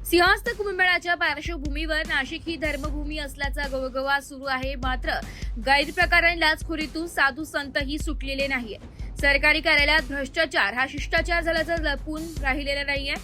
सिंहस्थ कुंभमेळ्याच्या पार्श्वभूमीवर नाशिक ही धर्मभूमी असल्याचा गवगवा सुरू आहे. मात्र गैरप्रकाराने लाचखोरीतून साधू संतही सुटलेले नाहीये. सरकारी कार्यालयात भ्रष्टाचार हा शिष्टाचार झाल्याचं लपून राहिलेला नाहीये.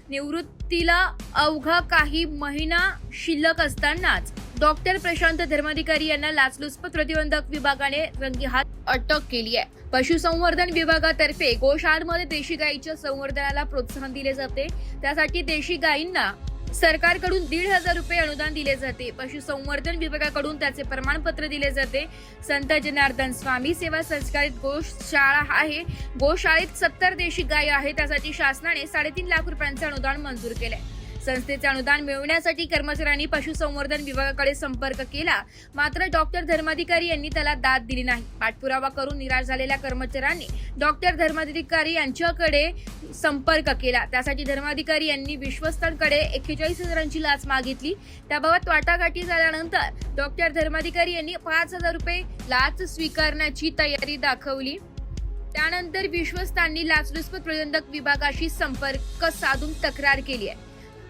निवृत्तीला अवघा काही महिना शिल्लक असतानाच डॉक्टर प्रशांत धर्माधिकारी यांना लाचलुचपत प्रतिबंधक विभागाने रंगेहात अटक केली आहे. पशुसंवर्धन विभागातर्फे गोशाळांमध्ये देशी गायीच्या संवर्धनाला प्रोत्साहन दिले जाते. त्यासाठी देशी गायींना सरकारकडून 1,500 रुपये अनुदान दिले जाते. पशुसंवर्धन विभागाकडून त्याचे प्रमाणपत्र दिले जाते. संत जनार्दन स्वामी सेवा संस्कारित गोशाळा आहे. गोशाळेत 70 देशी गायी आहेत. त्यासाठी शासनाने 3.5 लाख रुपयांचे अनुदान मंजूर केले. संस्थेचे अनुदान मिळवण्यासाठी कर्मचाऱ्यांनी पशुसंवर्धन विभागाकडे संपर्क केला. मात्र डॉक्टर धर्माधिकारी यांनी त्याला दाद दिली नाही. पाठपुरावा करून निराश झालेल्या कर्मचाऱ्यांनी डॉक्टर धर्माधिकारी यांच्याकडे संपर्क केला. त्यासाठी धर्माधिकारी यांनी विश्वस्तांकडे 41,000ची लाच मागितली. त्याबाबत वाटाघाटी झाल्यानंतर डॉक्टर धर्माधिकारी यांनी 5,000 रुपये लाच स्वीकारण्याची तयारी दाखवली. त्यानंतर विश्वस्तांनी लाचलुचपत प्रतिबंधक विभागाशी संपर्क साधून तक्रार केली आहे.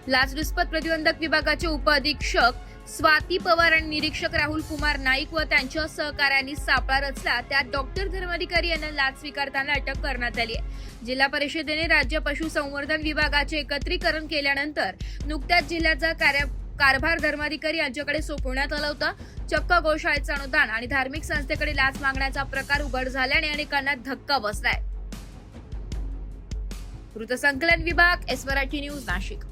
लाचलुचपत प्रतिबंधक विभागाचे उपअधीक्षक स्वाती पवार आणि निरीक्षक राहुल कुमार नाईक व त्यांच्या सहकाऱ्यांनी सापळा रचला. त्यात डॉक्टर धर्माधिकारी यांना लाच स्वीकारताना अटक करण्यात आली आहे. जिल्हा परिषदेने राज्य पशुसंवर्धन विभागाचे एकत्रीकरण केल्यानंतर नुकत्याच जिल्ह्याचा कारभार धर्माधिकारी यांच्याकडे सोपवण्यात आला होता. चक्क गोशाळेचं अनुदान आणि धार्मिक संस्थेकडे लाच मागण्याचा प्रकार उघड झाल्याने अनेकांना धक्का बसलाय. वृत्तसंकलन विभाग, एस मराठी न्यूज, नाशिक.